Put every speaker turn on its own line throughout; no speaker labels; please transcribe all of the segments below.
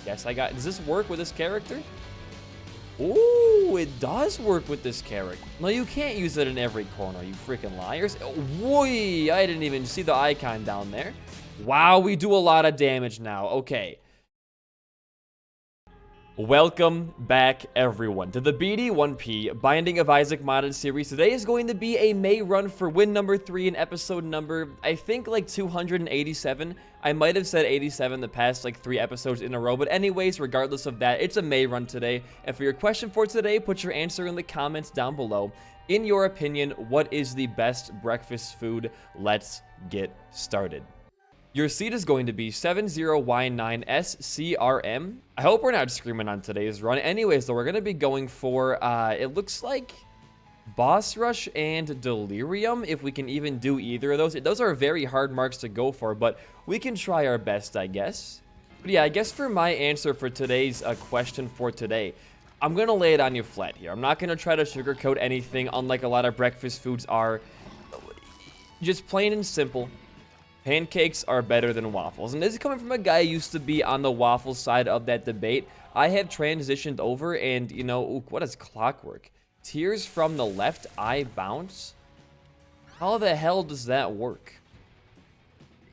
guess I got... Does this work with this character? Ooh, it does work with this character. No, you can't use it in every corner, you freaking liars. Whee! I didn't even see the icon down there. Wow, we do a lot of damage now. Okay. Welcome back, everyone, to the BD1P Binding of Isaac modded series. Today is going to be a May run for win number 3 in episode number, I think, like 287. I might have said 87 the past, like, 3 episodes in a row. But anyways, regardless of that, it's a May run today. And for your question for today, put your answer in the comments down below. In your opinion, what is the best breakfast food? Let's get started. Your seed is going to be 70Y9SCRM. I hope we're not screaming on today's run. Anyways, though, we're going to be going for, it looks like Boss Rush and Delirium, if we can even do either of those. Those are very hard marks to go for, but we can try our best, I guess. But yeah, I guess for my answer for today's question for today, I'm going to lay it on you flat here. I'm not going to try to sugarcoat anything, unlike a lot of breakfast foods are. Just plain and simple. Pancakes are better than waffles. And this is coming from a guy who used to be on the waffle side of that debate. I have transitioned over and, you know, ooh, what is clockwork? Tears from the left eye bounce? How the hell does that work?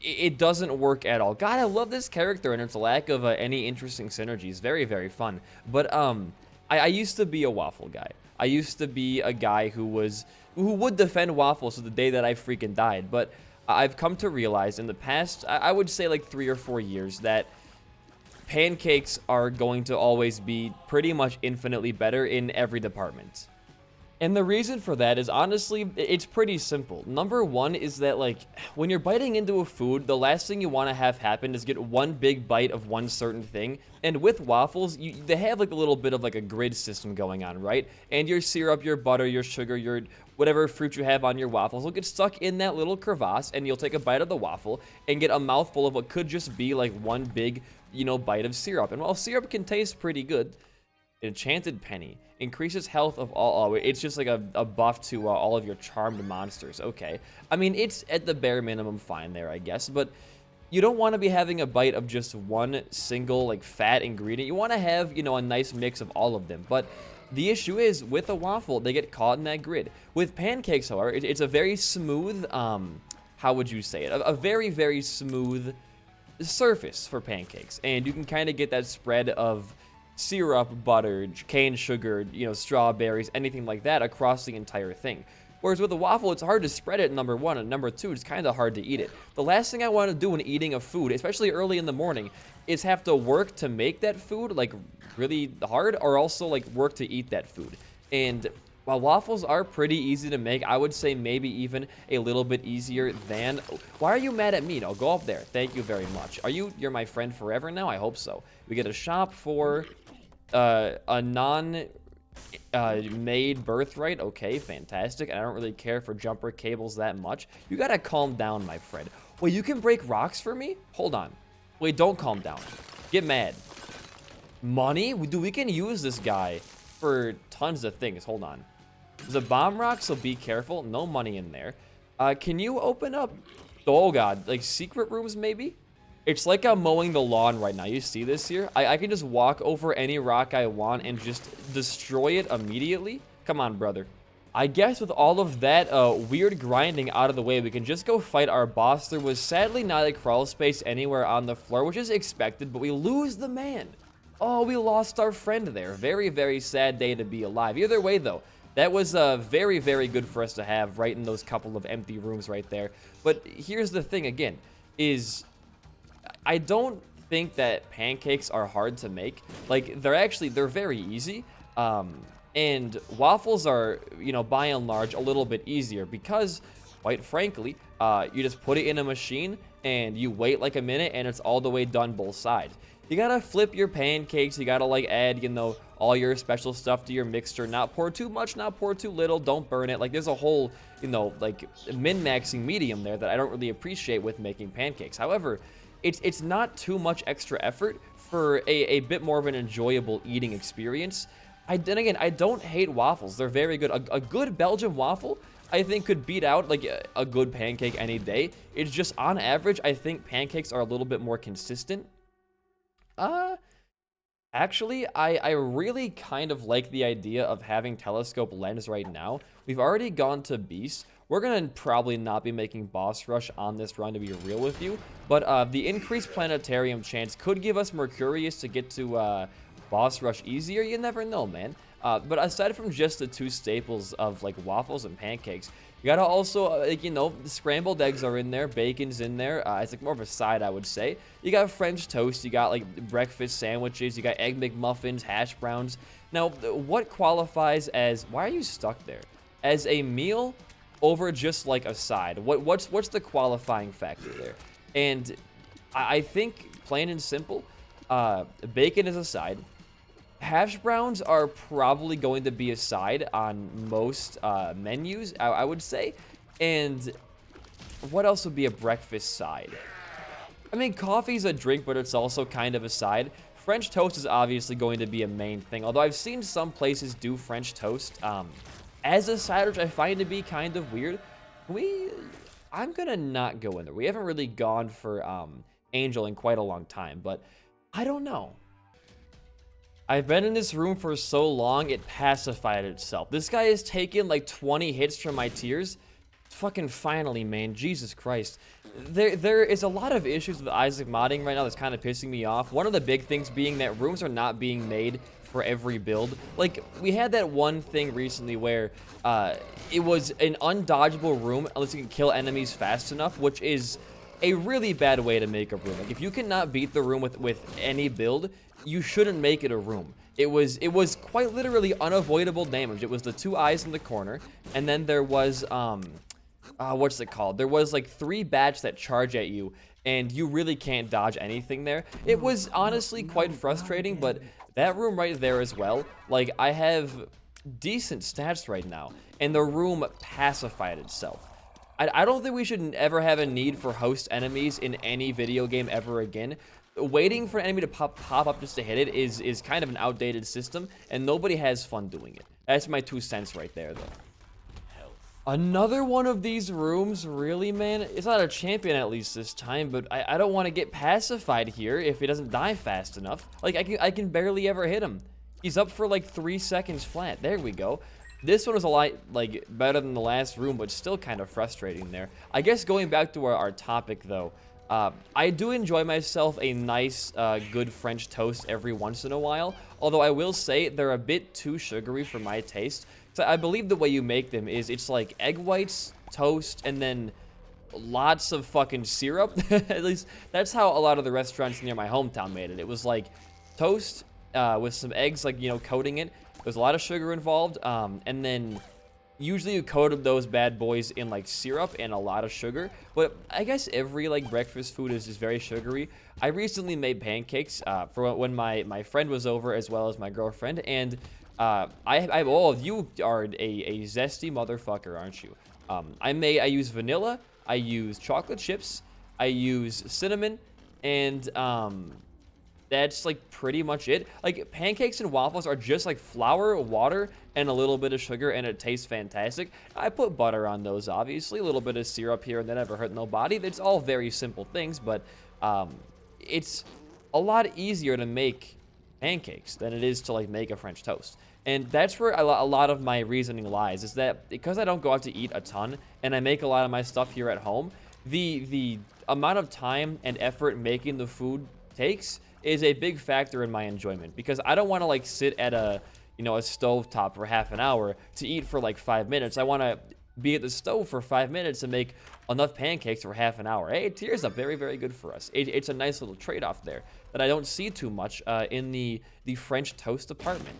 It doesn't work at all. God, I love this character and its lack of any interesting synergies. Very, very fun. But I used to be a waffle guy. I used to be a guy who would defend waffles to the day that I freaking died. But I've come to realize in the past, I would say like 3 or 4 years, that pancakes are going to always be pretty much infinitely better in every department. And the reason for that is, honestly, it's pretty simple. Number one is that, like, when you're biting into a food, the last thing you want to have happen is get one big bite of one certain thing. And with waffles, they have, like, a little bit of, like, a grid system going on, right? And your syrup, your butter, your sugar, your whatever fruit you have on your waffles will get stuck in that little crevasse, and you'll take a bite of the waffle and get a mouthful of what could just be, like, one big, you know, bite of syrup. And while syrup can taste pretty good, Enchanted Penny increases health of all. Oh, it's just like a buff to all of your charmed monsters. Okay. I mean, it's at the bare minimum fine there, I guess. But you don't want to be having a bite of just one single, like, fat ingredient. You want to have, you know, a nice mix of all of them. But the issue is, with a waffle, they get caught in that grid. With pancakes, however, it's a very smooth, how would you say it? A very, very smooth surface for pancakes. And you can kind of get that spread of syrup, butter, cane sugar, you know, strawberries, anything like that across the entire thing. Whereas with a waffle, it's hard to spread it, number one, and number two, it's kind of hard to eat it. The last thing I want to do when eating a food, especially early in the morning, is have to work to make that food, like, really hard, or also, like, work to eat that food. And while waffles are pretty easy to make, I would say maybe even a little bit easier than... Why are you mad at me? No, go up there. Thank you very much. You're my friend forever now? I hope so. We get a shop for a non-made birthright. Okay, fantastic. I don't really care for jumper cables that much. You gotta calm down, my friend. Wait, you can break rocks for me? Hold on. Wait, don't calm down. Get mad. Money? Dude, we can use this guy for tons of things. Hold on. There's a bomb rock, so be careful. No money in there. Can you open up... Oh, God. Like, secret rooms, maybe? It's like I'm mowing the lawn right now. You see this here? I can just walk over any rock I want and just destroy it immediately. Come on, brother. I guess with all of that weird grinding out of the way, we can just go fight our boss. There was sadly not a crawl space anywhere on the floor, which is expected, but we lose the man. Oh, we lost our friend there. Very, very sad day to be alive. Either way, though, that was very, very good for us to have right in those couple of empty rooms right there. But here's the thing again, is I don't think that pancakes are hard to make. Like, they're very easy. And waffles are, you know, by and large, a little bit easier because, quite frankly, you just put it in a machine and you wait like a minute and it's all the way done both sides. You gotta flip your pancakes. You gotta, like, add, you know, all your special stuff to your mixture. Not pour too much, not pour too little. Don't burn it. Like, there's a whole, you know, like, min-maxing medium there that I don't really appreciate with making pancakes. However, it's not too much extra effort for a bit more of an enjoyable eating experience. Then again, I don't hate waffles. They're very good. A good Belgian waffle, I think, could beat out, like, a good pancake any day. It's just, on average, I think pancakes are a little bit more consistent. Actually, I really kind of like the idea of having telescope lens right now. We've already gone to beast. We're gonna probably not be making boss rush on this run, to be real with you, but the increased planetarium chance could give us Mercurius to get to boss rush easier. You never know, man. But aside from just the two staples of like waffles and pancakes, you gotta also, like, you know, the scrambled eggs are in there, bacon's in there. It's like more of a side, I would say. You got French toast, you got like breakfast sandwiches, you got egg McMuffins, hash browns. Now, what qualifies as, why are you stuck there? As a meal over just like a side? What's the qualifying factor there? And I think, plain and simple, bacon is a side. Hash browns are probably going to be a side on most menus, I would say. And what else would be a breakfast side? I mean, coffee's a drink, but it's also kind of a side. French toast is obviously going to be a main thing, although I've seen some places do French toast as a side, which I find to be kind of weird. I'm gonna not go in there. We haven't really gone for Angel in quite a long time, but I don't know. I've been in this room for so long, it pacified itself. This guy has taken like 20 hits from my tears. Fucking finally, man. Jesus Christ. There is a lot of issues with Isaac modding right now that's kind of pissing me off. One of the big things being that rooms are not being made for every build. Like, we had that one thing recently where it was an undodgeable room unless you can kill enemies fast enough, which is a really bad way to make a room. Like, if you cannot beat the room with any build, you shouldn't make it a room. It was quite literally unavoidable damage. It was the two eyes in the corner, and then there was what's it called? There was like 3 bats that charge at you, and you really can't dodge anything there. It was honestly quite frustrating, but that room right there as well, like, I have decent stats right now, and the room pacified itself. I don't think we should ever have a need for host enemies in any video game ever again. Waiting for an enemy to pop up just to hit it is kind of an outdated system, and nobody has fun doing it. That's my 2 cents right there, though. Another one of these rooms, really, man? It's not a champion at least this time, but I don't want to get pacified here if he doesn't die fast enough. Like, I can barely ever hit him. He's up for like 3 seconds flat. There we go. This one was a lot, like, better than the last room, but still kind of frustrating there. I guess going back to our topic, though, I do enjoy myself a nice, good French toast every once in a while, although I will say they're a bit too sugary for my taste. So I believe the way you make them is it's like egg whites, toast, and then lots of fucking syrup. At least that's how a lot of the restaurants near my hometown made it. It was like toast with some eggs, like, you know, coating it. There's a lot of sugar involved, and then usually you coated those bad boys in like syrup and a lot of sugar, but I guess every like breakfast food is very sugary. I recently made pancakes for when my friend was over, as well as my girlfriend, and oh, you are a zesty motherfucker, aren't you? I use vanilla, I use chocolate chips, I use cinnamon, and that's like pretty much it. Like, pancakes and waffles are just like flour, water, and a little bit of sugar, and it tastes fantastic. I put butter on those, obviously, a little bit of syrup here, and that never hurt nobody. It's all very simple things, but it's a lot easier to make pancakes than it is to like make a French toast. And that's where a lot of my reasoning lies, is that because I don't go out to eat a ton, and I make a lot of my stuff here at home, the amount of time and effort making the food takes is a big factor in my enjoyment, because I don't want to like sit at a stovetop for half an hour to eat for like 5 minutes. I want to be at the stove for 5 minutes and make enough pancakes for half an hour. Hey, it tears up very, very good for us. It's a nice little trade-off there that I don't see too much in the French toast department.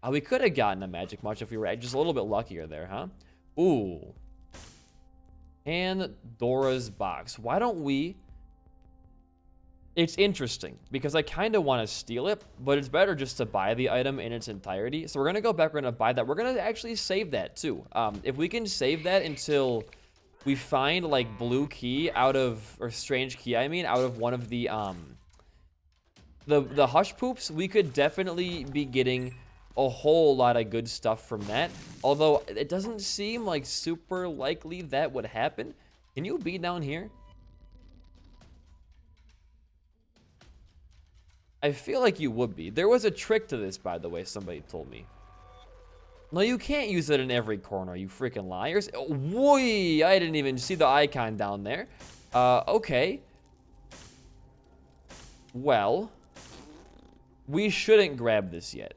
We could have gotten a magic much if we were just a little bit luckier there, huh? Ooh. Pandora's box. Why don't we... It's interesting, because I kind of want to steal it, but it's better just to buy the item in its entirety. So we're going to go back, we're going to buy that. We're going to actually save that, too. If we can save that until we find, like, blue key out of... Or strange key, I mean, out of one of the hush poops, we could definitely be getting a whole lot of good stuff from that. Although, it doesn't seem, like, super likely that would happen. Can you be down here? I feel like you would be. There was a trick to this, by the way, somebody told me. No, you can't use it in every corner, you freaking liars. Whoy! I didn't even see the icon down there. Okay. Well, we shouldn't grab this yet,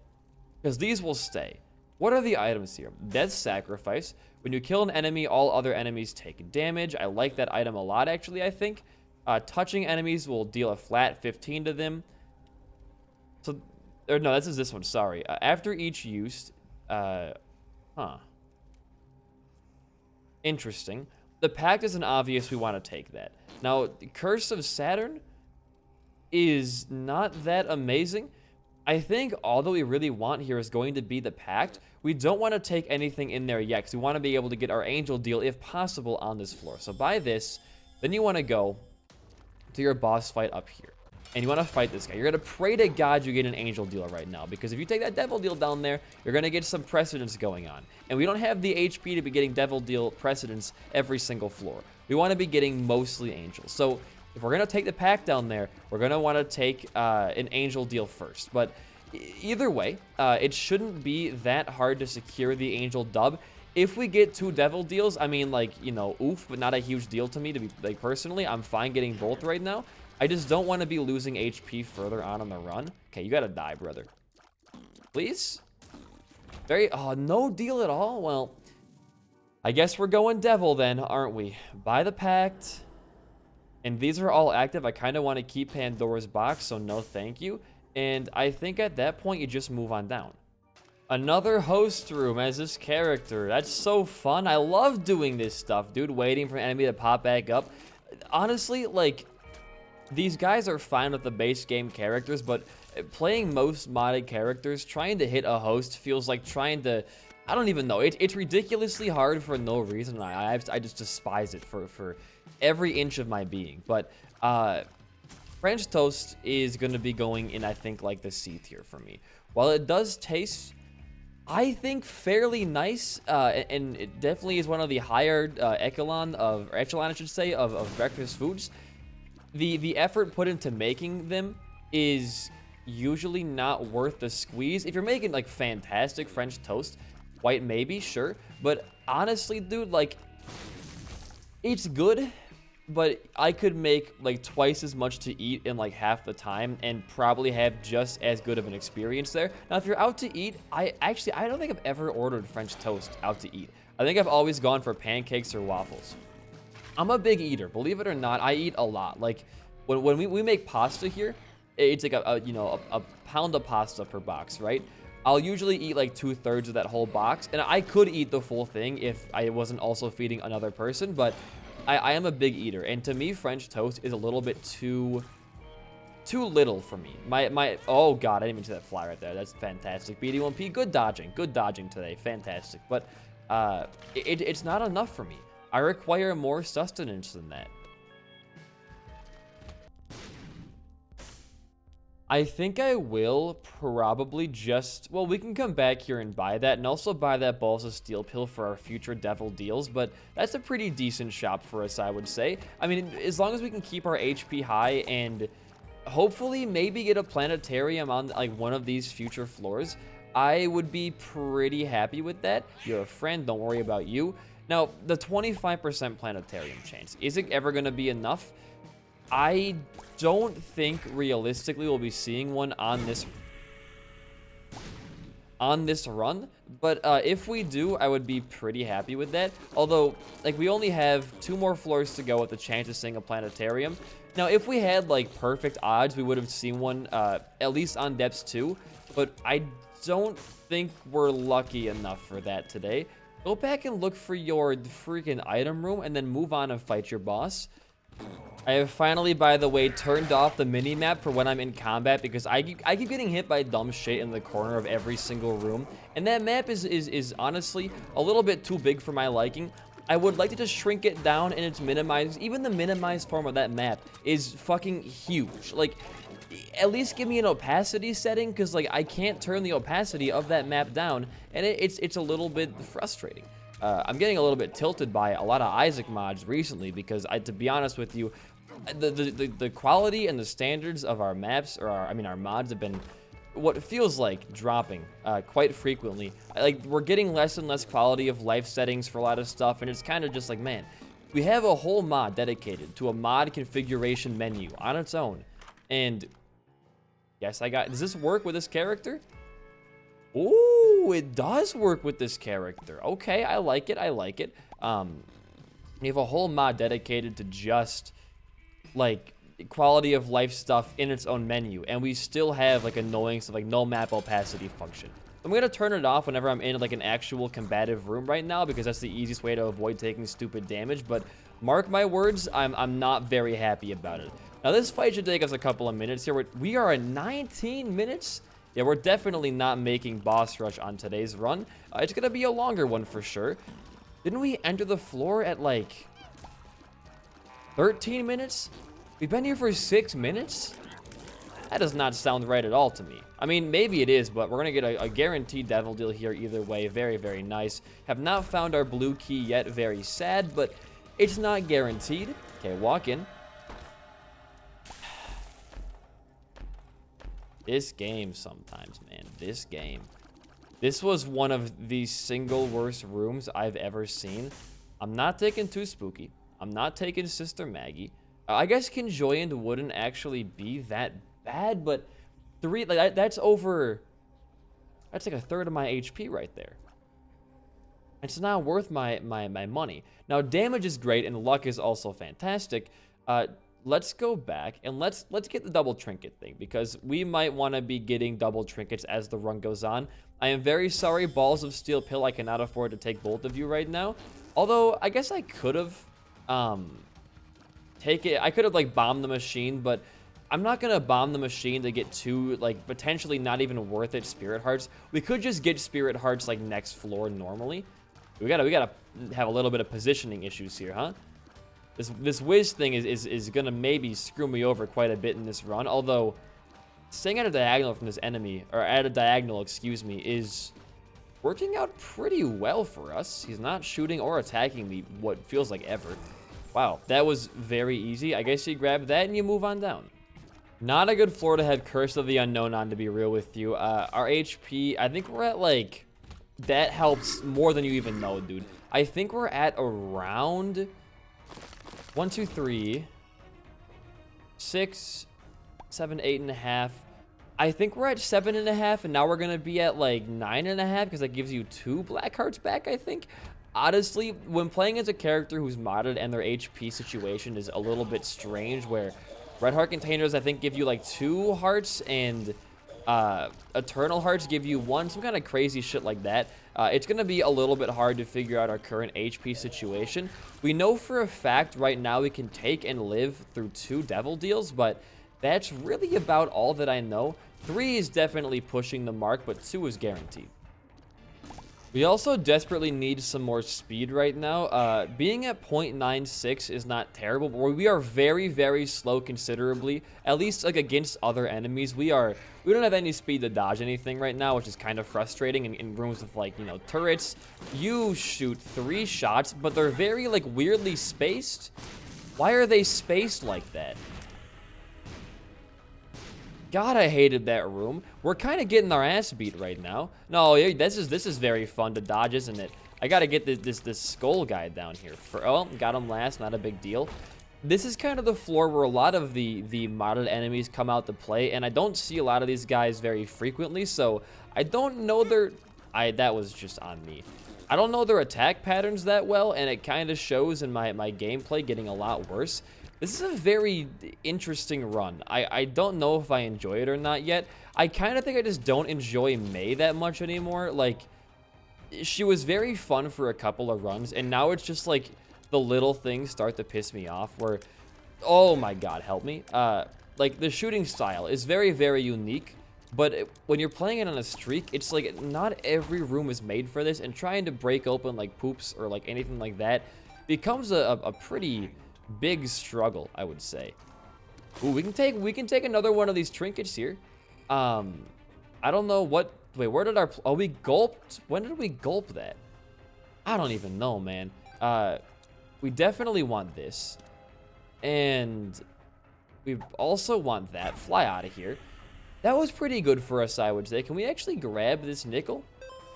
because these will stay. What are the items here? Death Sacrifice. When you kill an enemy, all other enemies take damage. I like that item a lot, actually, I think. Touching enemies will deal a flat 15 to them. So, or no, this is this one, sorry. After each use, interesting. The pact isn't obvious, we want to take that. Now, the Curse of Saturn is not that amazing. I think all that we really want here is going to be the pact. We don't want to take anything in there yet, because we want to be able to get our angel deal, if possible, on this floor. So buy this, then you want to go to your boss fight up here. And you want to fight this guy. You're going to pray to God you get an angel deal right now, because if you take that devil deal down there, you're going to get some precedence going on. And we don't have the HP to be getting devil deal precedence every single floor. We want to be getting mostly angels. So if we're going to take the pack down there, we're going to want to take an angel deal first. But either way, it shouldn't be that hard to secure the angel dub. If we get 2 devil deals, I mean, like, you know, oof, but not a huge deal to me, to be, like, personally. I'm fine getting both right now. I just don't want to be losing HP further on the run. Okay, you gotta die, brother. Please? Oh, no deal at all? Well, I guess we're going devil then, aren't we? Buy the pact. And these are all active. I kind of want to keep Pandora's box, so no thank you. And I think at that point, you just move on down. Another host room as this character. That's so fun. I love doing this stuff, dude. Waiting for an enemy to pop back up. Honestly, like, these guys are fine with the base game characters, but playing most modded characters, trying to hit a host feels like trying to... I don't even know. It's ridiculously hard for no reason. I just despise it for every inch of my being. But French toast is going to be going in, I think, like the C tier for me. While it does taste, I think, fairly nice, and it definitely is one of the higher echelon, I should say, of breakfast foods. The effort put into making them is usually not worth the squeeze. If you're making, like, fantastic French toast, white maybe, sure. But honestly, dude, like, it's good, but I could make, like, twice as much to eat in, like, half the time and probably have just as good of an experience there. Now, if you're out to eat, I don't think I've ever ordered French toast out to eat. I think I've always gone for pancakes or waffles. I'm a big eater, believe it or not. I eat a lot. Like, when we make pasta here, it's like a pound of pasta per box, right? I'll usually eat like 2/3 of that whole box, and I could eat the full thing if I wasn't also feeding another person, but I am a big eater, and to me, French toast is a little bit too little for me. Oh god, I didn't even see that fly right there. That's fantastic. BD1P, good dodging today, fantastic. But it's not enough for me. I require more sustenance than that. I think I will probably just... Well, we can come back here and buy that, and also buy that Balls of Steel pill for our future devil deals, but that's a pretty decent shop for us, I would say. I mean, as long as we can keep our HP high and hopefully maybe get a planetarium on, like, one of these future floors, I would be pretty happy with that. You're a friend, don't worry about you. Now, the 25% planetarium chance, is it ever going to be enough? I don't think realistically we'll be seeing one on this run, but if we do, I would be pretty happy with that. Although, like, we only have 2 more floors to go with the chance of seeing a planetarium. Now, if we had, like, perfect odds, we would have seen one at least on depths 2, but I don't think we're lucky enough for that today. Go back and look for your freaking item room and then move on and fight your boss. I have finally, by the way, turned off the mini-map for when I'm in combat, because I keep getting hit by dumb shit in the corner of every single room. And that map is honestly a little bit too big for my liking. I would like to just shrink it down and it's minimized. Even the minimized form of that map is fucking huge. Like, at least give me an opacity setting, because, like, I can't turn the opacity of that map down, and it's a little bit frustrating. I'm getting a little bit tilted by a lot of Isaac mods recently, because to be honest with you, The quality and the standards of our maps, or our mods, have been what feels like dropping quite frequently. Like, we're getting less and less quality of life settings for a lot of stuff, and it's kind of just like, man, we have a whole mod dedicated to a mod configuration menu on its own. And yes, does this work with this character? Ooh, it does work with this character. Okay, I like it. I like it. We have a whole mod dedicated to just like quality of life stuff in its own menu, and we still have like annoying stuff like no map opacity function. I'm gonna turn it off whenever I'm in like an actual combative room right now, because that's the easiest way to avoid taking stupid damage. But mark my words, I'm not very happy about it. Now this fight should take us a couple of minutes here. We are at 19 minutes. Yeah, we're definitely not making boss rush on today's run. It's gonna be a longer one for sure. Didn't we enter the floor at like 13 minutes? We've been here for 6 minutes? That does not sound right at all to me. I mean, maybe it is, but we're going to get a guaranteed devil deal here either way. Very, very nice. Have not found our blue key yet. Very sad, but it's not guaranteed. Okay, walk in. This game sometimes, man. This game. This was one of the single worst rooms I've ever seen. I'm not taking Too Spooky. I'm not taking Sister Maggie. I guess Conjoined wouldn't actually be that bad, but that's like a third of my HP right there. It's not worth my money. Now damage is great and luck is also fantastic. Let's go back and let's get the double trinket thing, because we might want to be getting double trinkets as the run goes on. I am very sorry, Balls of Steel Pill. I cannot afford to take both of you right now. Although I guess I could have I could have like bombed the machine, but I'm not gonna bomb the machine to get two like potentially not even worth it Spirit Hearts. We could just get Spirit Hearts like next floor normally. We gotta have a little bit of positioning issues here, huh? This whiz thing is gonna maybe screw me over quite a bit in this run. Although staying at a diagonal from this enemy, or at a diagonal, excuse me, is working out pretty well for us. He's not shooting or attacking me what feels like ever. Wow, that was very easy. I guess you grab that and you move on down. Not a good floor to have Curse of the Unknown on, to be real with you. Our HP, I think we're at like, that helps more than you even know, dude. I think we're at around 1, 2, 3, 6, 7, 8.5. I think we're at 7.5, and now we're gonna be at like 9.5 because that gives you 2 black hearts back, I think. Honestly, when playing as a character who's modded and their HP situation is a little bit strange, where red heart containers I think give you like 2 hearts and eternal hearts give you 1, some kind of crazy shit like that. It's gonna be a little bit hard to figure out our current HP situation. We know for a fact right now we can take and live through 2 devil deals, but that's really about all that I know. 3 is definitely pushing the mark, but 2 is guaranteed. We also desperately need some more speed right now. Being at 0.96 is not terrible, but we are very, very slow considerably. At least like against other enemies, we don't have any speed to dodge anything right now, which is kind of frustrating in rooms with like, you know, turrets. You shoot 3 shots, but they're very like weirdly spaced. Why are they spaced like that? God, I hated that room. We're kind of getting our ass beat right now. No, this is very fun to dodge, isn't it? I gotta get this skull guy down here. Oh, got him last, not a big deal. This is kind of the floor where a lot of the modded enemies come out to play, and I don't see a lot of these guys very frequently, so I don't know that was just on me. I don't know their attack patterns that well, and it kind of shows in my gameplay getting a lot worse. This is a very interesting run. I don't know if I enjoy it or not yet. I kind of think I just don't enjoy May that much anymore. Like, she was very fun for a couple of runs, and now it's just like the little things start to piss me off where, oh my god, help me. Like, the shooting style is very, very unique, but when you're playing it on a streak, it's like not every room is made for this, and trying to break open like poops or like anything like that becomes a pretty big struggle, I would say. Ooh, we can take another one of these trinkets here. I don't know what. Wait, where did oh, we gulped? When did we gulp that? I don't even know, man. We definitely want this. And we also want that. Fly out of here. That was pretty good for us, I would say. Can we actually grab this nickel?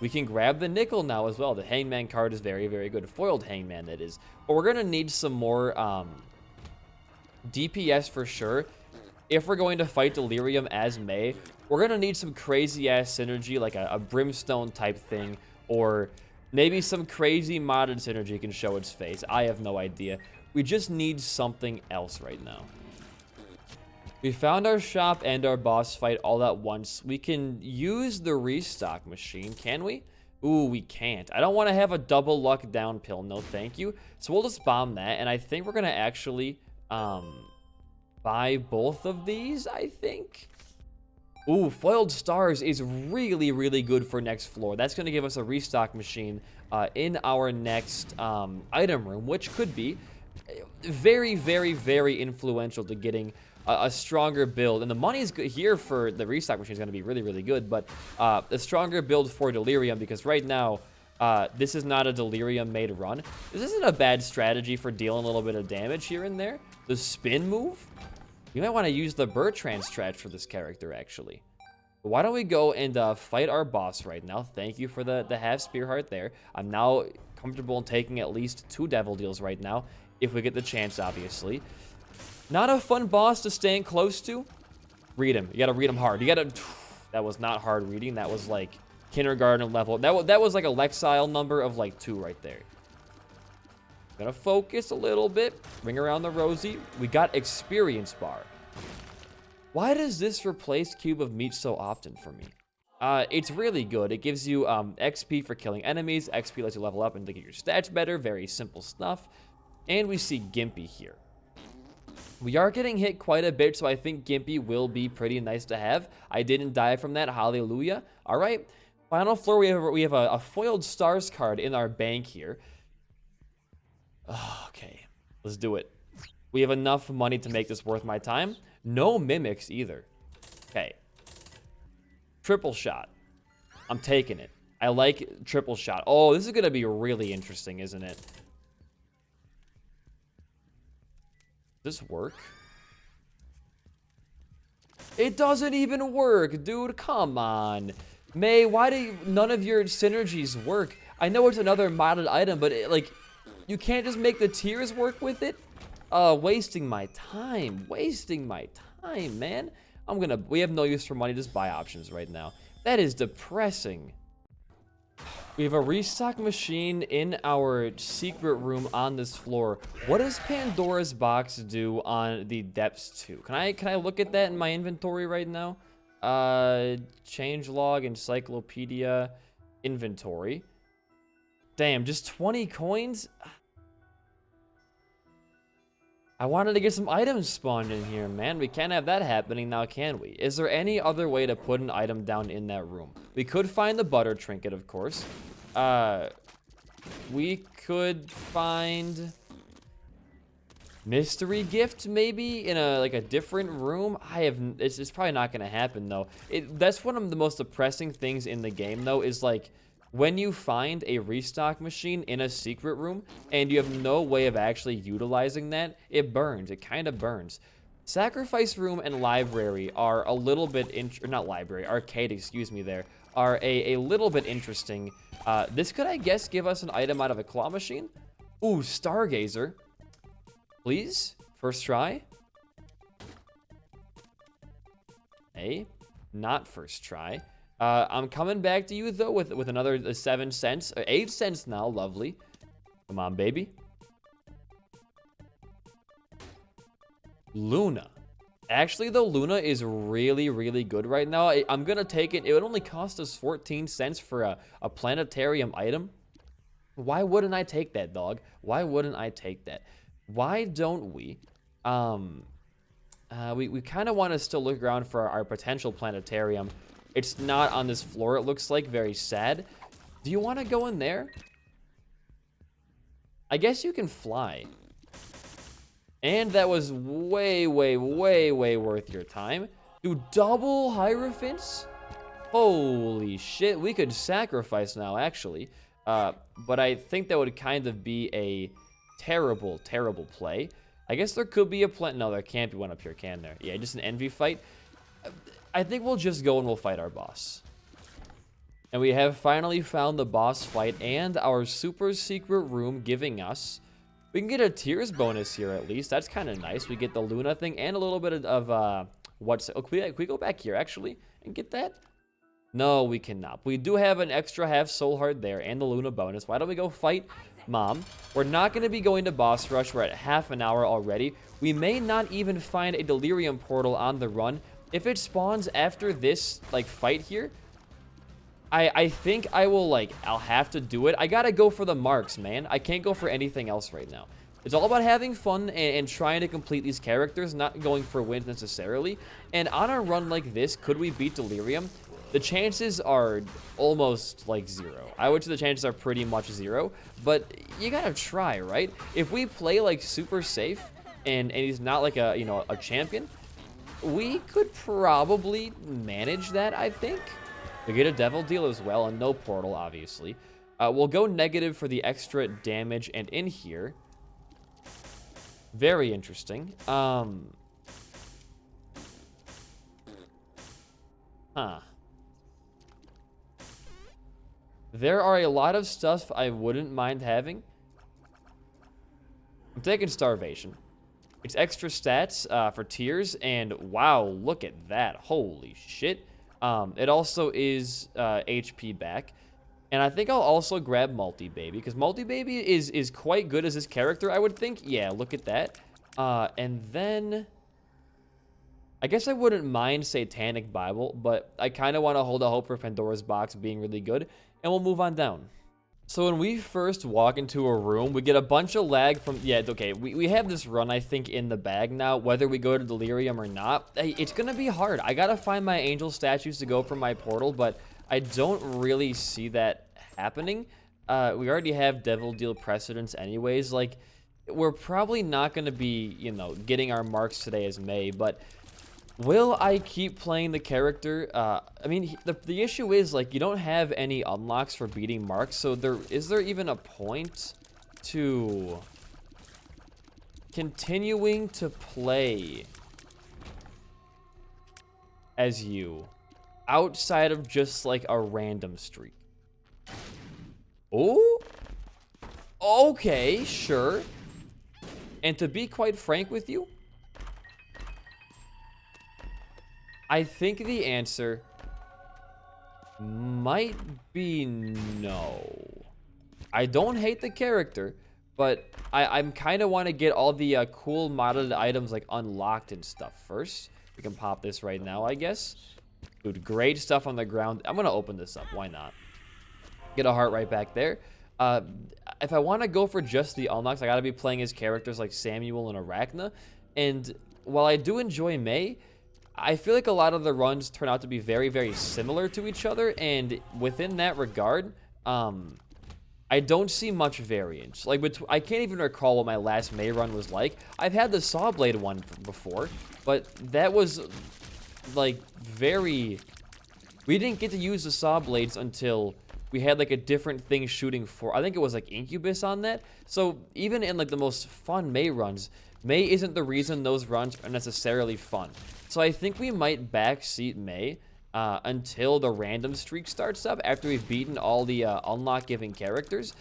We can grab the nickel now as well. The hangman card is very, very good. Foiled hangman, that is. But we're going to need some more DPS for sure. If we're going to fight Delirium as May, we're going to need some crazy-ass synergy, like a brimstone type thing, or maybe some crazy modded synergy can show its face. I have no idea. We just need something else right now. We found our shop and our boss fight all at once. We can use the restock machine, can we? Ooh, we can't. I don't want to have a double luck down pill. No, thank you. So we'll just bomb that, and I think we're going to actually buy both of these, I think. Ooh, foiled stars is really, really good for next floor. That's going to give us a restock machine in our next item room, which could be very, very, very influential to getting a stronger build. And the money is good here for the restock machine is going to be really, really good. But a stronger build for Delirium, because right now, this is not a Delirium-made run. This isn't a bad strategy for dealing a little bit of damage here and there. The spin move, you might want to use the Bertrand strat for this character, actually. But why don't we go and fight our boss right now? Thank you for the half spear heart there. I'm now comfortable in taking at least 2 devil deals right now, if we get the chance, obviously. Not a fun boss to stand close to. Read him. You gotta read him hard. You gotta... That was not hard reading. That was like kindergarten level. That was like a Lexile number of like 2 right there. Gonna focus a little bit. Ring around the rosy. We got experience bar. Why does this replace Cube of Meat so often for me? It's really good. It gives you XP for killing enemies. XP lets you level up and to get your stats better. Very simple stuff. And we see Gimpy here. We are getting hit quite a bit, so I think Gimpy will be pretty nice to have. I didn't die from that. Hallelujah. All right. Final floor, we have a foiled stars card in our bank here. Okay. Let's do it. We have enough money to make this worth my time. No mimics either. Okay. Triple shot. I'm taking it. I like triple shot. Oh, this is going to be really interesting, isn't it? Does this work? It doesn't even work, dude. Come on. May, why do none of your synergies work? I know it's another modded item, but like, you can't just make the tiers work with it? Wasting my time. Wasting my time, man. We have no use for money, just buy options right now. That is depressing. We have a restock machine in our secret room on this floor. What does Pandora's box do on the depths 2? Can I look at that in my inventory right now? Changelog, encyclopedia, inventory. Damn, just 20 coins? I wanted to get some items spawned in here, man. We can't have that happening now, can we? Is there any other way to put an item down in that room? We could find the butter trinket, of course. We could find mystery gift, maybe, in a different room. It's probably not going to happen, though. That's one of the most depressing things in the game, though, is like, when you find a restock machine in a secret room and you have no way of actually utilizing that, it burns. It kind of burns. Sacrifice room and library are a little bit, not library, arcade, excuse me there, are a little bit interesting. This could, I guess, give us an item out of a claw machine. Ooh, Stargazer. Please, first try. Hey, not first try. I'm coming back to you, though, with another 7 cents. 8 cents now, lovely. Come on, baby. Luna. Actually, though, Luna is really, really good right now. I'm going to take it. It would only cost us 14 cents for a planetarium item. Why wouldn't I take that, dog? Why wouldn't I take that? Why don't we? We kind of want to still look around for our potential planetarium. It's not on this floor, it looks like. Very sad. Do you want to go in there? I guess you can fly. And that was way, way, way, way worth your time. Do double Hierophants? Holy shit. We could sacrifice now, actually. But I think that would kind of be a terrible, terrible play. I guess there could be a plant. No, there can't be one up here, can there? Yeah, just an envy fight. I think we'll just go and we'll fight our boss. And we have finally found the boss fight and our super secret room giving us... We can get a tears bonus here at least. That's kind of nice. We get the Luna thing and a little bit of what's... Oh, can we go back here actually and get that? No, we cannot. We do have an extra half soul heart there and the Luna bonus. Why don't we go fight Mom? We're not going to be going to boss rush. We're at half an hour already. We may not even find a delirium portal on the run. If it spawns after this like fight here, I think I will I'll have to do it. I gotta go for the marks, man. I can't go for anything else right now. It's all about having fun and trying to complete these characters, not going for wins necessarily. And on a run like this, could we beat Delirium? The chances are almost like 0. I would say the chances are pretty much 0, but you gotta try, right? If we play like super safe and he's not like a, you know, a champion, we could probably manage that, I think. We get a devil deal as well, and no portal, obviously. We'll go negative for the extra damage, and in here, very interesting. There are a lot of stuff I wouldn't mind having. I'm taking Starvation. It's extra stats for tears, and wow, look at that. Holy shit. It also is HP back. And I think I'll also grab Multi-Baby, because Multi-Baby is quite good as his character, I would think. Yeah, look at that. And then... I guess I wouldn't mind Satanic Bible, but I kind of want to hold a hope for Pandora's Box being really good. And we'll move on down. So when we first walk into a room, we get a bunch of lag from... Yeah, okay, we have this run, I think, in the bag now, whether we go to Delirium or not. It's going to be hard. I got to find my angel statues to go for my portal, but I don't really see that happening. We already have Devil Deal precedence anyways. Like, we're probably not going to be, you know, getting our marks today as May, but... Will I keep playing the character? I mean, the issue is, like, you don't have any unlocks for beating marks, so is there even a point to continuing to play as you outside of just, like, a random streak? Oh? Okay, sure. And to be quite frank with you, I think the answer might be no. I don't hate the character, but I'm kind of want to get all the cool modded items like unlocked and stuff first. We can pop this right now, I guess. Dude, great stuff on the ground. I'm going to open this up. Why not? Get a heart right back there. If I want to go for just the unlocks, I got to be playing as characters like Samuel and Arachna. And while I do enjoy May, I feel like a lot of the runs turn out to be very, very similar to each other, and within that regard, I don't see much variance. Like, I can't even recall what my last May run was like. I've had the Sawblade one before, but that was, like, very... We didn't get to use the Sawblades until we had, like, a different thing shooting for... I think it was, like, Incubus on that. So, even in, like, the most fun May runs, May isn't the reason those runs are necessarily fun. So I think we might backseat May until the random streak starts up after we've beaten all the unlock-giving characters.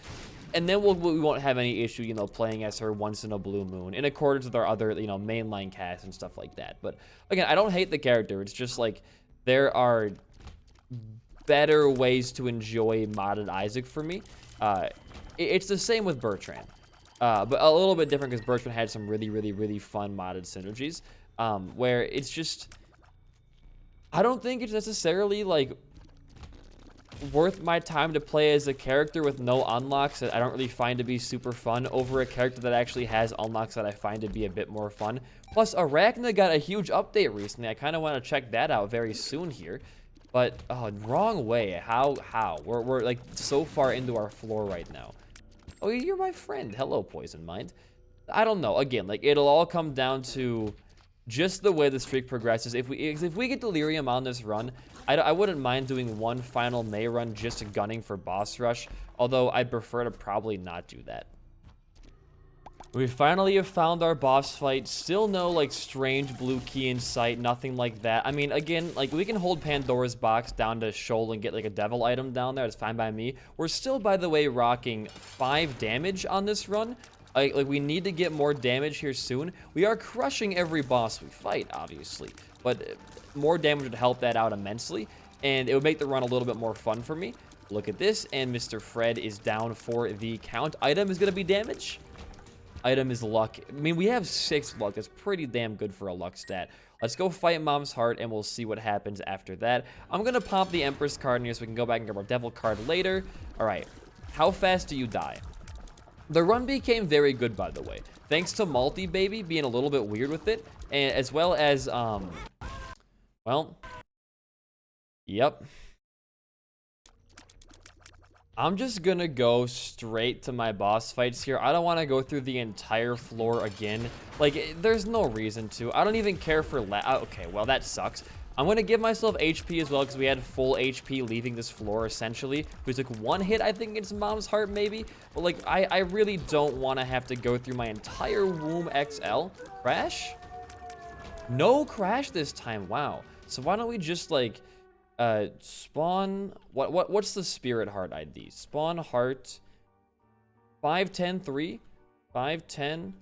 And then we won't have any issue, you know, playing as her once in a blue moon in accordance with our other, you know, mainline casts and stuff like that. But again, I don't hate the character. It's just like there are better ways to enjoy modded Isaac for me. It's the same with Bertrand. But a little bit different because Bertrand had some really, really, really fun modded synergies. Where it's just, I don't think it's necessarily, like, worth my time to play as a character with no unlocks that I don't really find to be super fun over a character that actually has unlocks that I find to be a bit more fun. Plus, Arachna got a huge update recently. I kind of want to check that out very soon here. But, oh, wrong way. How? We're, like, so far into our floor right now. Oh, you're my friend. Hello, Poison Mind. I don't know. Again, like, it'll all come down to... just the way the streak progresses. If we get Delirium on this run, I wouldn't mind doing one final May run just gunning for boss rush, although I'd prefer to probably not do that. We finally have found our boss fight. Still no, like, strange blue key in sight. Nothing like that. I mean, again, like, we can hold Pandora's box down to Shoal and get, like, a devil item down there. That's fine by me. We're still, by the way, rocking 5 damage on this run. Like, we need to get more damage here soon. We are crushing every boss we fight, obviously. But more damage would help that out immensely. And it would make the run a little bit more fun for me. Look at this. And Mr. Fred is down for the count. Item is going to be damage. Item is luck. I mean, we have 6 luck. That's pretty damn good for a luck stat. Let's go fight Mom's Heart, and we'll see what happens after that. I'm going to pop the Empress card in here so we can go back and grab our Devil card later. All right. How fast do you die? The run became very good, by the way. Thanks to Multi Baby being a little bit weird with it, and as well as, well, yep. I'm just gonna go straight to my boss fights here. I don't want to go through the entire floor again. Like, there's no reason to. I don't even care for okay, well, that sucks. I'm gonna give myself HP as well because we had full HP leaving this floor, essentially. We took 1 hit, I think, against Mom's Heart, maybe. But, like, I really don't want to have to go through my entire Womb XL. Crash? No crash this time. Wow. So why don't we just, like... spawn what's the spirit heart ID? Spawn heart 510.3 510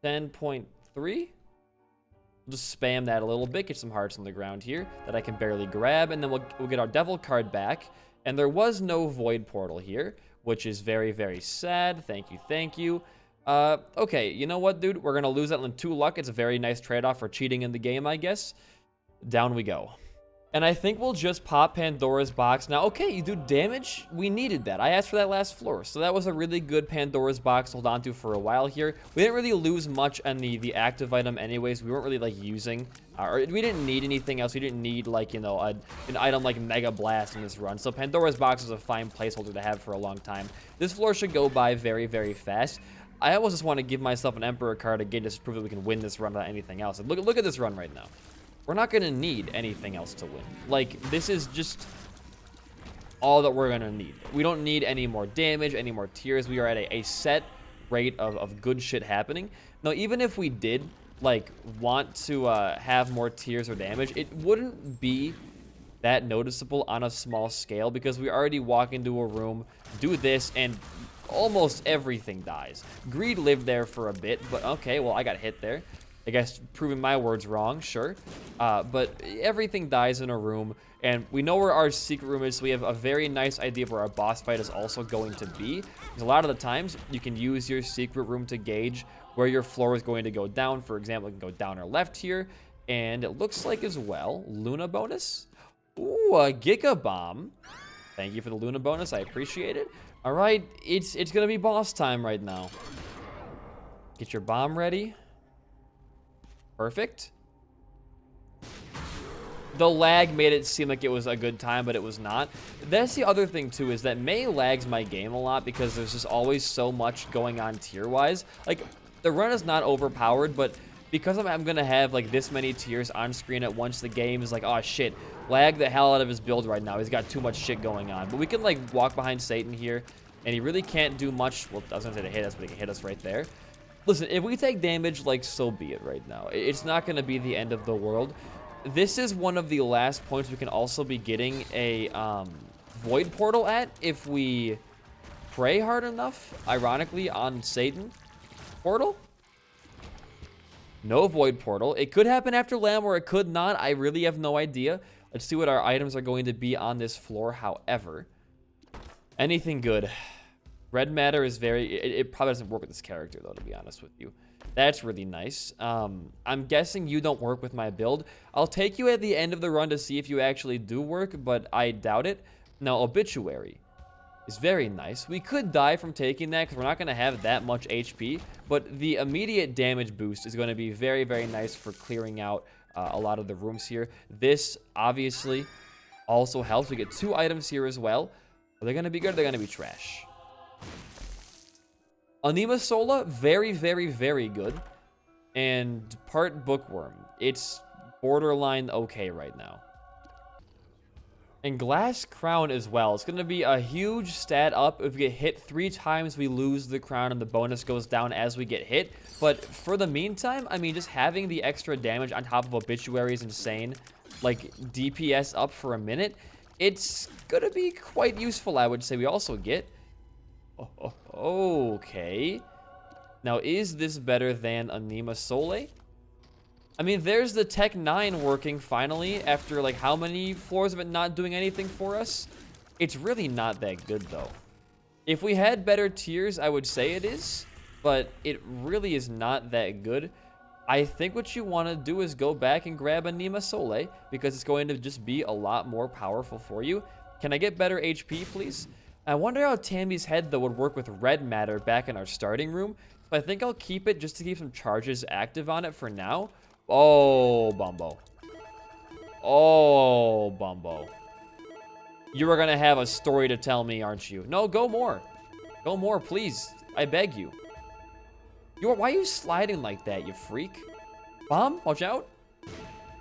10.3. Just spam that a little bit, get some hearts on the ground here that I can barely grab, and then we'll get our devil card back. And there was no void portal here, which is very, very sad. Thank you. Okay, you know what, dude, we're gonna lose that on 2 luck. It's a very nice trade-off for cheating in the game, I guess. Down we go. And I think we'll just pop Pandora's box. Now, okay, you do damage. We needed that. I asked for that last floor. So that was a really good Pandora's box to hold on to for a while here. We didn't really lose much on the active item anyways. We weren't really, like, using... or we didn't need anything else. We didn't need, like, you know, an item like Mega Blast in this run. So Pandora's box is a fine placeholder to have for a long time. This floor should go by very, very fast. I almost just want to give myself an Emperor card again just to prove that we can win this run without anything else. And look at this run right now. We're not going to need anything else to win. Like, this is just all that we're going to need. We don't need any more damage, any more tiers. We are at a set rate of good shit happening. Now, even if we did, like, want to have more tiers or damage, it wouldn't be that noticeable on a small scale because we already walk into a room, do this, and almost everything dies. Greed lived there for a bit, but okay, well, I got hit there. I guess proving my words wrong, sure. But everything dies in a room, and we know where our secret room is, so we have a very nice idea of where our boss fight is also going to be. Because a lot of the times, you can use your secret room to gauge where your floor is going to go down. For example, it can go down or left here. And it looks like as well, Luna bonus. Ooh, a Giga Bomb. Thank you for the Luna bonus, I appreciate it. All right, it's gonna be boss time right now. Get your bomb ready. Perfect. The lag made it seem like it was a good time, but it was not. That's the other thing, too, is that May lags my game a lot because there's just always so much going on tier-wise. Like, the run is not overpowered, but because I'm going to have, like, this many tiers on screen at once, the game is like, oh, shit, lag the hell out of his build right now. He's got too much shit going on. But we can, like, walk behind Satan here, and he really can't do much. Well, I was going to say to hit us, but he can hit us right there. Listen, if we take damage, like, so be it right now. It's not going to be the end of the world. This is one of the last points we can also be getting a void portal at if we pray hard enough, ironically, on Satan. Portal? No void portal. It could happen after Lamb or it could not. I really have no idea. Let's see what our items are going to be on this floor, however. Anything good. Red matter is very... It probably doesn't work with this character, though, to be honest with you. That's really nice. I'm guessing you don't work with my build. I'll take you at the end of the run to see if you actually do work, but I doubt it. Now, Obituary is very nice. We could die from taking that because we're not going to have that much HP, but the immediate damage boost is going to be very, very nice for clearing out a lot of the rooms here. This, obviously, also helps. We get 2 items here as well. Are they going to be good? Or they're going to be trash. Anima Sola, very, very, very good. And part Bookworm. It's borderline okay right now. And glass crown as well. It's going to be a huge stat up. If we get hit 3 times, we lose the crown and the bonus goes down as we get hit. But for the meantime, I mean, just having the extra damage on top of obituary is insane. Like DPS up for a minute. It's going to be quite useful, I would say. We also get... okay. Now, is this better than Anima Sole? I mean, there's the Tech 9 working finally after, like, how many floors of it not doing anything for us? It's really not that good, though. If we had better tiers, I would say it is, but it really is not that good. I think what you want to do is go back and grab Anima Sole, because it's going to just be a lot more powerful for you. Can I get better HP, please? I wonder how Tammy's head, though, would work with red matter back in our starting room. So I think I'll keep it just to keep some charges active on it for now. Oh, Bumbo. Oh, Bumbo. You are going to have a story to tell me, aren't you? No, go more. Go more, please. I beg you. Why are you sliding like that, you freak? Bomb, watch out.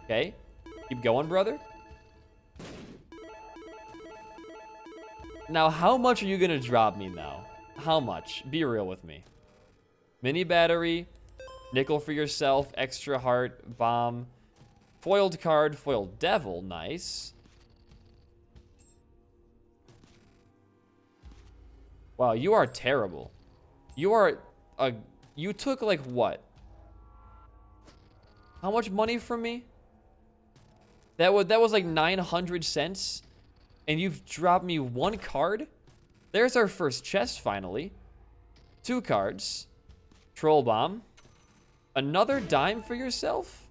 Okay. Keep going, brother. Now, how much are you going to drop me now? How much? Be real with me. Mini battery. Nickel for yourself, extra heart, bomb, foiled card, foiled devil, nice. Wow, you are terrible. You took like what? How much money from me? That was like 900 cents, and you've dropped me 1 card? There's our first chest finally. 2 cards. Troll bomb. Another dime for yourself?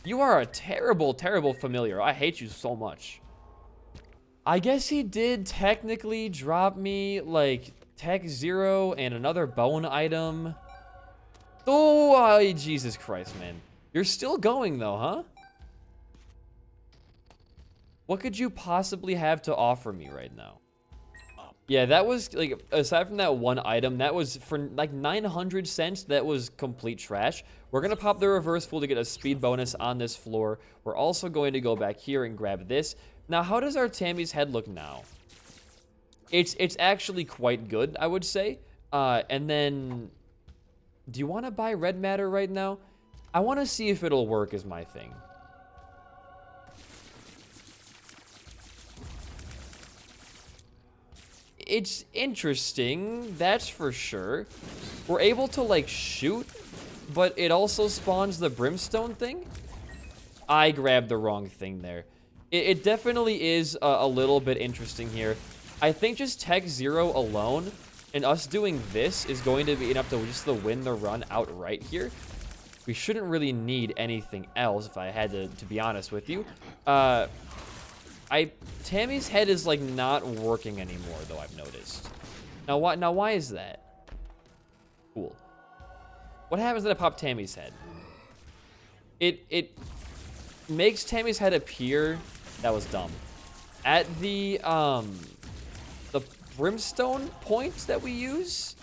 You are a terrible, terrible familiar. I hate you so much. I guess he did technically drop me, like, Tech 0 and another bone item. Oh, Jesus Christ, man. You're still going, though, huh? What could you possibly have to offer me right now? Yeah, that was, like, aside from that 1 item, that was for, like, 900 cents. That was complete trash. We're going to pop the reverse fool to get a speed bonus on this floor. We're also going to go back here and grab this. Now, how does our Tammy's head look now? It's actually quite good, I would say. And then, do you want to buy red matter right now? I want to see if it'll work is my thing. It's interesting, that's for sure. We're able to, like, shoot, but it also spawns the brimstone thing. I grabbed the wrong thing there. It definitely is a little bit interesting here. I think just Tech 0 alone and us doing this is going to be enough to just to win the run outright here. We shouldn't really need anything else, if I had to be honest with you. Tammy's head is, like, not working anymore, though, I've noticed. Now, why is that? Cool. What happens when I pop Tammy's head? It makes Tammy's head appear... That was dumb. At the brimstone points that we use?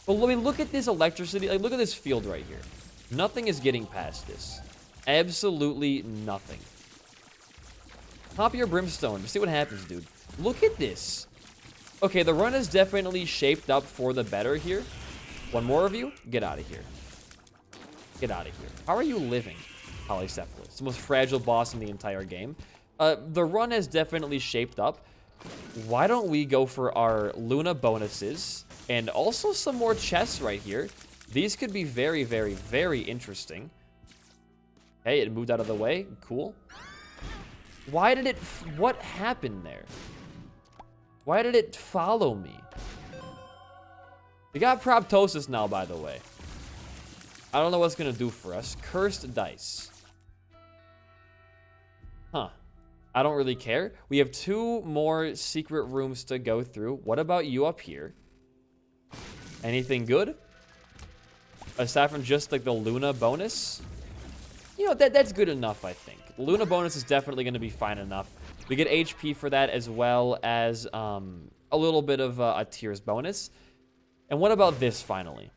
But I mean, look at this electricity. Like, look at this field right here. Nothing is getting past this. Absolutely nothing. Pop your brimstone. See what happens, dude. Look at this. Okay, the run is definitely shaped up for the better here. One more of you. Get out of here. Get out of here. How are you living, Polycephalus? It's the most fragile boss in the entire game. The run has definitely shaped up. Why don't we go for our Luna bonuses and also some more chests right here? These could be very, very, very interesting. Hey, it moved out of the way. Cool. Why did it... What happened there? Why did it follow me? We got Proptosis now, by the way. I don't know what's going to do for us. Cursed dice. Huh. I don't really care. We have 2 more secret rooms to go through. What about you up here? Anything good? Aside from just, like, the Luna bonus? You know, that's good enough, I think. Luna bonus is definitely going to be fine enough. We get HP for that as well as a little bit of a tiers bonus. And what about this, finally?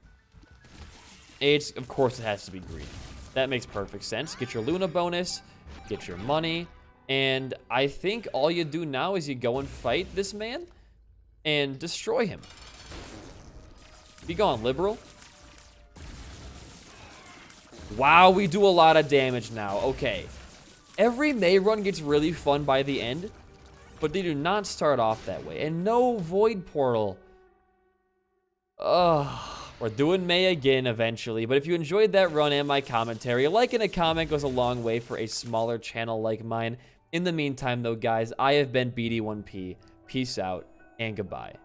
Of course, it has to be green. That makes perfect sense. Get your Luna bonus. Get your money. And I think all you do now is you go and fight this man and destroy him. Be gone, liberal. Wow, we do a lot of damage now. Okay. Every May run gets really fun by the end, but they do not start off that way. And no Void Portal. Ugh. We're doing May again eventually, but if you enjoyed that run and my commentary, a like and a comment goes a long way for a smaller channel like mine. In the meantime, though, guys, I have been BD1P. Peace out and goodbye.